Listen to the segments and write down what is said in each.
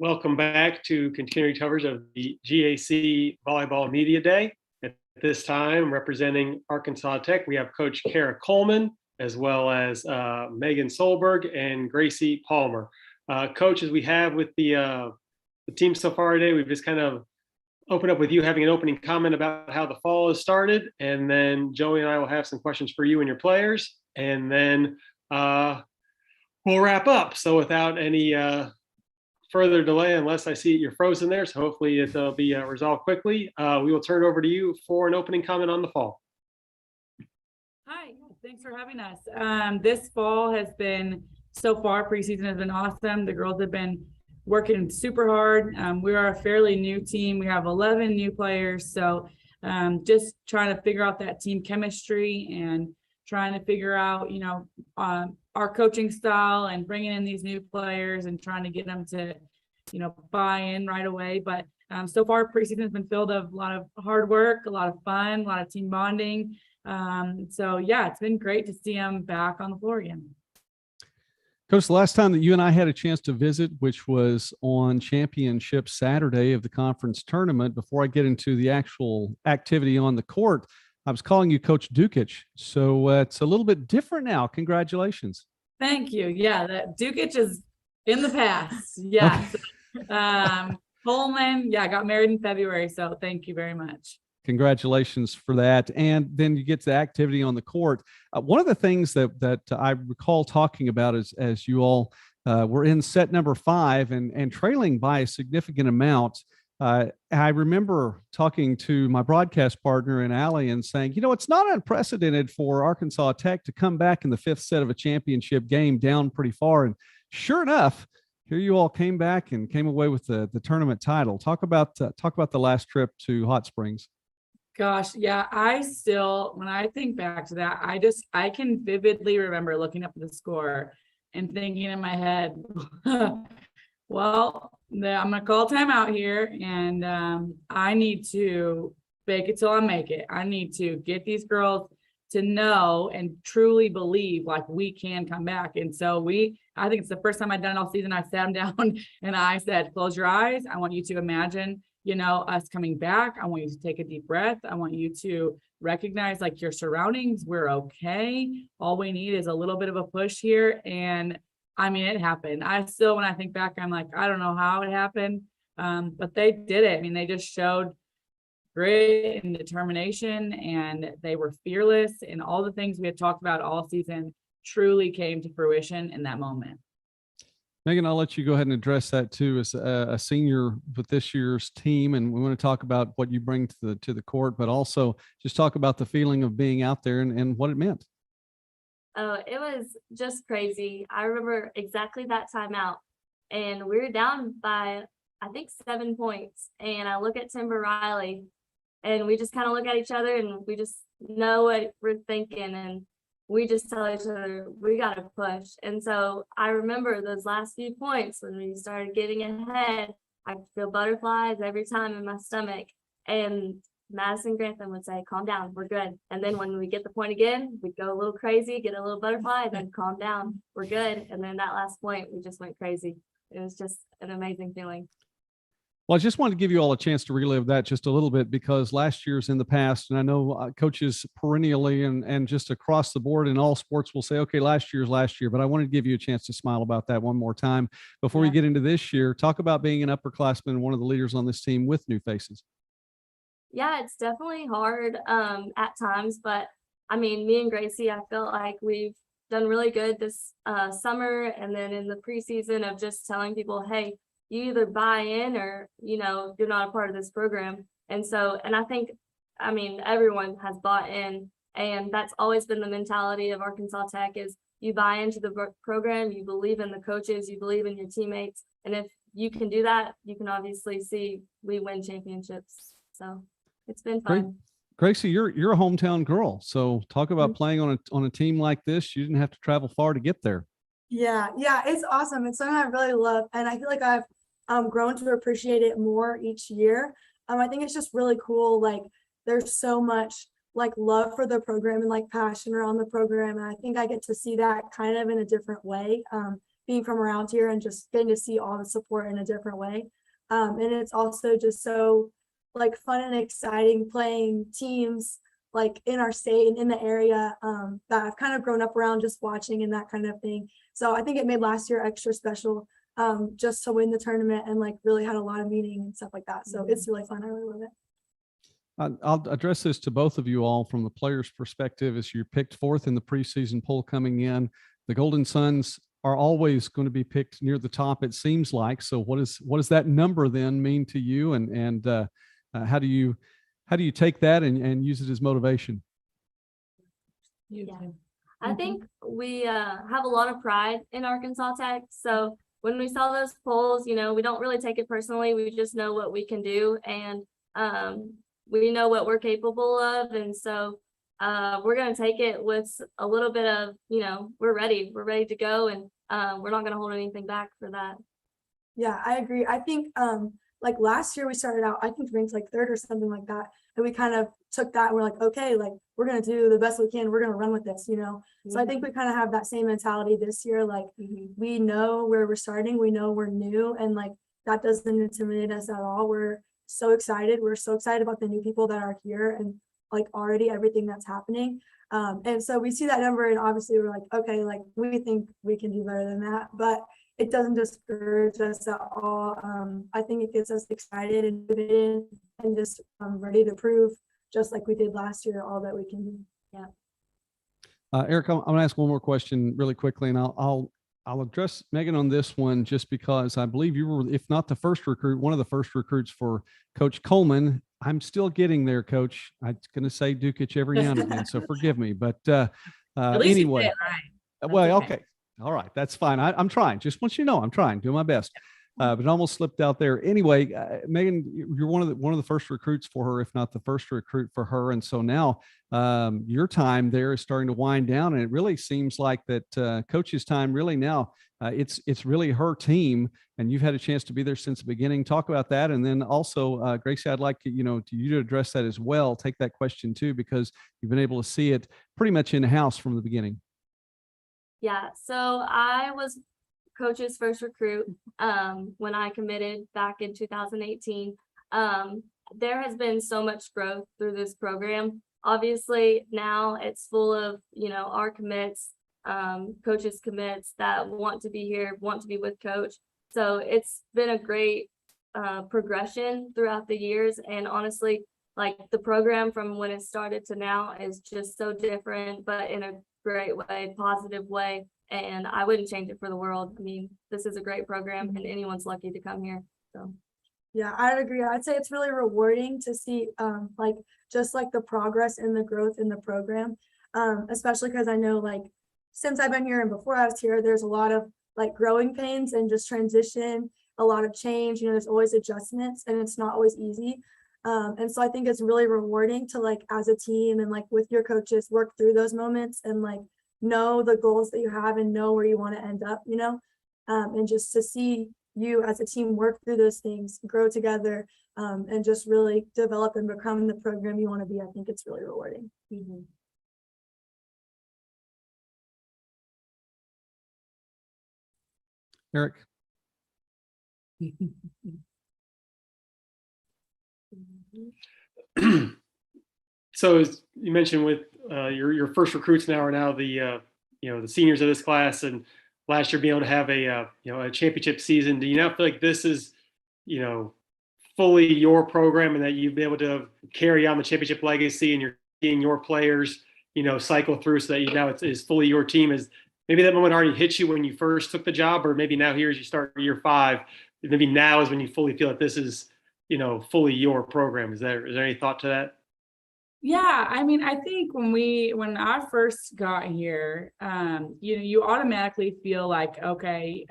Welcome back to continuing coverage of the GAC Volleyball Media Day. At this time, representing Arkansas Tech, we have Coach Kera Coleman, as well as Megan Solberg and Gracie Palmer. Coach, as we have with the team so far today, we've just kind of opened up with you having an opening comment about how the fall has started, and then Joey and I will have some questions for you and your players, and then we'll wrap up. So without any further delay, unless I see you're frozen there, so hopefully it'll be resolved quickly. We will turn it over to you for an opening comment on the fall. Hi, thanks for having us. This fall has been, so far, preseason has been awesome. The girls have been working super hard. We are a fairly new team. We have 11 new players, so just trying to figure out that team chemistry and trying to figure out, our coaching style and bringing in these new players and trying to get them to, buy in right away. But so far, preseason has been filled with a lot of hard work, a lot of fun, a lot of team bonding. So yeah, it's been great to see them back on the floor again. Coach, the last time that you and I had a chance to visit, which was on Championship Saturday of the conference tournament, before I get into the actual activity on the court, I was calling you Coach Dukic. So it's a little bit different now. Congratulations. Thank you. Yeah, that Dukic is in the past. Yeah. Okay. Coleman, got married in February. So thank you very much. Congratulations for that. And then you get to activity on the court. One of the things that I recall talking about is, as you all were in set number 5 and trailing by a significant amount. I remember talking to my broadcast partner in Allie and saying, it's not unprecedented for Arkansas Tech to come back in the 5th set of a championship game down pretty far. And sure enough, here you all came back and came away with the tournament title. Talk about the last trip to Hot Springs. Gosh, yeah, when I think back to that, I can vividly remember looking up at the score and thinking in my head, well, I'm going to call timeout here, and I need to fake it till I make it. I need to get these girls to know and truly believe like we can come back. And so I think it's the first time I've done it all season. I sat them down and I said, close your eyes. I want you to imagine, us coming back. I want you to take a deep breath. I want you to recognize like your surroundings. We're okay. All we need is a little bit of a push here. And I mean, it happened. When I think back, I'm like, I don't know how it happened, but they did it. I mean, they just showed grit and determination, and they were fearless, and all the things we had talked about all season truly came to fruition in that moment. Megan, I'll let you go ahead and address that too, as a senior with this year's team. And we want to talk about what you bring to the court, but also just talk about the feeling of being out there and what it meant. Oh, it was just crazy. I remember exactly that timeout, and we were down by, I think, 7 points. And I look at Timber Riley, and we just kind of look at each other, and we just know what we're thinking. And we just tell each other, we got to push. And so I remember those last few points when we started getting ahead, I feel butterflies every time in my stomach. And Madison Grantham would say, calm down, we're good. And then when we get the point again, we'd go a little crazy, get a little butterfly, and then calm down, we're good. And then that last point, we just went crazy. It was just an amazing feeling. Well, I just wanted to give you all a chance to relive that just a little bit, because last year's in the past, and I know coaches perennially and just across the board in all sports will say, okay, last year, but I wanted to give you a chance to smile about that one more time before we get into this year. Talk about being an upperclassman and one of the leaders on this team with new faces. Yeah, it's definitely hard at times, but I mean, me and Gracie, I feel like we've done really good this summer, and then in the preseason of just telling people, hey, you either buy in or, you're not a part of this program. And I think, everyone has bought in, and that's always been the mentality of Arkansas Tech is you buy into the program, you believe in the coaches, you believe in your teammates. And if you can do that, you can obviously see we win championships. So it's been fun. Great. Gracie, you're a hometown girl. So talk about playing on a team like this. You didn't have to travel far to get there. Yeah, it's awesome. It's something I really love. And I feel like I've grown to appreciate it more each year. I think it's just really cool. Like there's so much like love for the program and like passion around the program. And I think I get to see that kind of in a different way being from around here and just getting to see all the support in a different way. And it's also just so like fun and exciting playing teams like in our state and in the area that I've kind of grown up around just watching and that kind of thing. So I think it made last year extra special just to win the tournament and like really had a lot of meaning and stuff like that. So it's really fun. I really love it. I'll address this to both of you all from the players' perspective. As you're picked fourth in the preseason poll coming in, the Golden Suns are always going to be picked near the top, it seems like. So what does that number then mean to you, and how do you take that and use it as motivation? Yeah. I think we have a lot of pride in Arkansas Tech. So when we saw those polls, we don't really take it personally. We just know what we can do, and we know what we're capable of. And so we're going to take it with a little bit of, we're ready to go, and we're not going to hold anything back for that. Yeah, I agree. I think like last year we started out, I think ranked like third or something like that. And we kind of took that and we're like, okay, like we're going to do the best we can. We're going to run with this, So I think we kind of have that same mentality this year. Like we know where we're starting. We know we're new, and like that doesn't intimidate us at all. We're so excited. We're so excited about the new people that are here and like already everything that's happening. And so we see that number and obviously we're like, okay, like we think we can do better than that, but it doesn't discourage us at all. I think it gets us excited and motivated and just ready to prove, just like we did last year, all that we can do. Yeah. Eric, I'm going to ask one more question really quickly, and I'll address Megan on this one just because I believe you were, if not the first recruit, one of the first recruits for Coach Coleman. I'm still getting there, Coach. I'm going to say Dukic every now and again, so forgive me. But anyway, well, okay. All right, that's fine. I'm trying. Just want you to know I'm trying, doing my best. But it almost slipped out there. Anyway, Megan, you're one of the first recruits for her, if not the first recruit for her. And so now your time there is starting to wind down, and it really seems like that Coach's time really now it's really her team, and you've had a chance to be there since the beginning. Talk about that, and then also Gracie, I'd like you to address that as well. Take that question too, because you've been able to see it pretty much in the house from the beginning. Yeah, so I was Coach's first recruit when I committed back in 2018. There has been so much growth through this program. Obviously now it's full of our commits, Coach's commits that want to be here, want to be with Coach. So it's been a great progression throughout the years, and honestly, like the program from when it started to now is just so different, but in a great way, positive way. And I wouldn't change it for the world. I mean, this is a great program and anyone's lucky to come here. So yeah, I'd agree. I'd say it's really rewarding to see like just like the progress and the growth in the program. Especially because I know like since I've been here and before I was here, there's a lot of like growing pains and just transition, a lot of change, there's always adjustments and it's not always easy. And so I think it's really rewarding to like as a team and like with your coaches work through those moments and like know the goals that you have and know where you want to end up, and just to see you as a team work through those things, grow together, and just really develop and become the program you want to be. I think it's really rewarding. Eric. So as you mentioned with your first recruits now are now the the seniors of this class, and last year being able to have a championship season. Do you now feel like this is fully your program, and that you've been able to carry on the championship legacy, and you're seeing your players cycle through, so that now it's fully your team? Is maybe that moment already hit you when you first took the job, or maybe now here as you start year 5, maybe now is when you fully feel that this is fully your program? Is there any thought to that? Yeah, I mean, I think when I first got here, you automatically feel like, okay,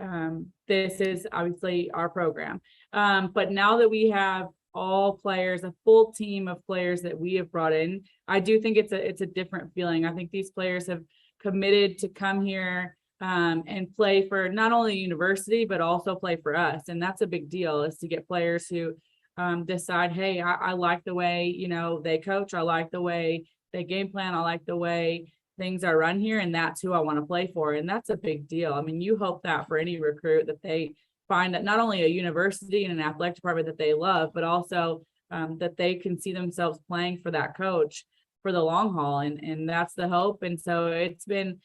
this is obviously our program. But now that we have all players, a full team of players that we have brought in, I do think it's a different feeling. I think these players have committed to come here and play for not only the university, but also play for us. And that's a big deal, is to get players who decide, hey, I like the way, they coach. I like the way they game plan. I like the way things are run here, and that's who I want to play for. And that's a big deal. I mean, you hope that for any recruit, that they find that not only a university and an athletic department that they love, but also that they can see themselves playing for that coach for the long haul. And that's the hope. And so it's been,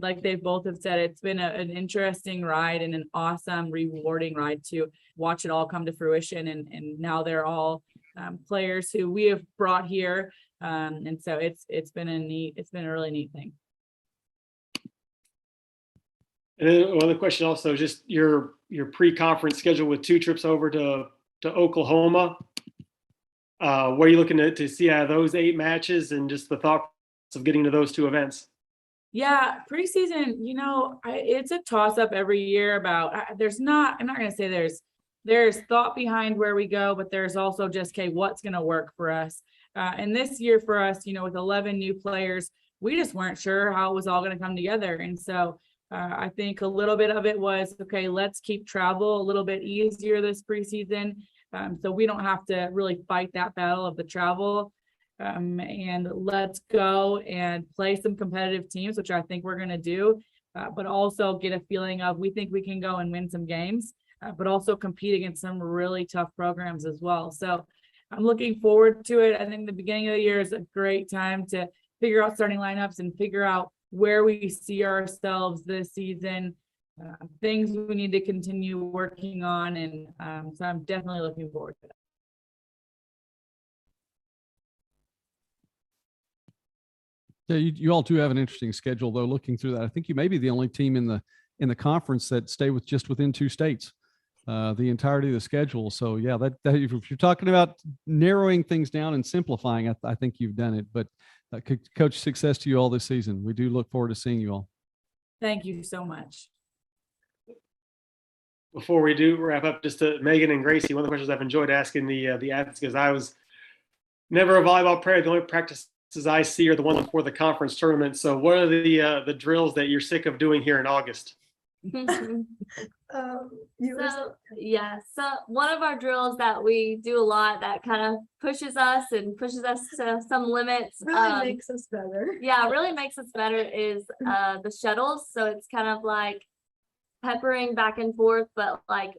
like they both have said, it's been an interesting ride and an awesome, rewarding ride to watch it all come to fruition. And now they're all players who we have brought here. And so it's been a really neat thing. And then one other question also, just your pre-conference schedule with 2 trips over to Oklahoma. What are you looking to see out of those 8 matches, and just the thought of getting to those 2 events? Yeah, preseason, it's a toss up every year about, I'm not going to say there's thought behind where we go, but there's also just, okay, what's going to work for us? And this year for us, with 11 new players, we just weren't sure how it was all going to come together. And so I think a little bit of it was, okay, let's keep travel a little bit easier this preseason. So we don't have to really fight that battle of the travel. And let's go and play some competitive teams, which I think we're going to do, but also get a feeling of, we think we can go and win some games, but also compete against some really tough programs as well. So I'm looking forward to it. I think the beginning of the year is a great time to figure out starting lineups and figure out where we see ourselves this season, things we need to continue working on. And so I'm definitely looking forward to it. Yeah, you all do have an interesting schedule, though. Looking through that, I think you may be the only team in the conference that stay within 2 states, the entirety of the schedule. So yeah, that if you're talking about narrowing things down and simplifying, I think you've done it. But Coach, success to you all this season. We do look forward to seeing you all. Thank you so much. Before we do wrap up, just to Megan and Gracie, one of the questions I've enjoyed asking the athletes, because I was never a volleyball player. The only practices I see are the ones before the conference tournament. So what are the drills that you're sick of doing here in August? So one of our drills that we do a lot that kind of pushes us to some limits, Really makes us better. really makes us better is the shuttles. So it's kind of like peppering back and forth, but like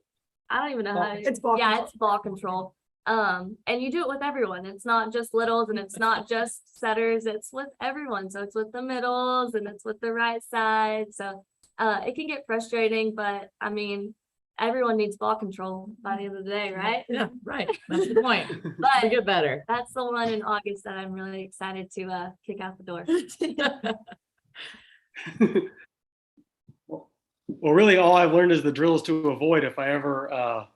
I don't even know how It's ball control. it's ball control. And you do it with everyone. It's not just littles and it's not just setters, it's with everyone. So it's with the middles and it's with the right side. So it can get frustrating, but I mean, everyone needs ball control by the end of the day, right? Yeah, right. That's the point. But We get better. that's the one in August that I'm really excited to kick out the door. Well, really, all I've learned is the drills to avoid if I ever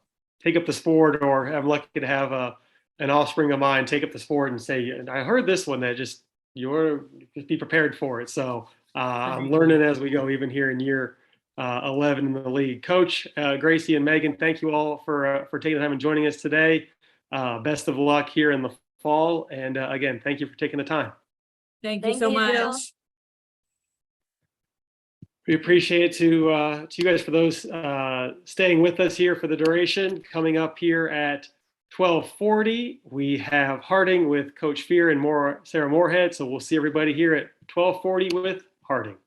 take up the sport, or I'm lucky to have an offspring of mine take up the sport and say, I heard this one that just be prepared for it. So I'm learning as we go, even here in year 11 in the league. Coach, Gracie and Megan, thank you all for taking the time and joining us today. Best of luck here in the fall. And again, thank you for taking the time. Thank you Thank so you. much. We appreciate it to you guys for those staying with us here for the duration. Coming up here at 12:40, we have Harding with Coach Fear and Sarah Moorhead. So we'll see everybody here at 12:40 with Harding.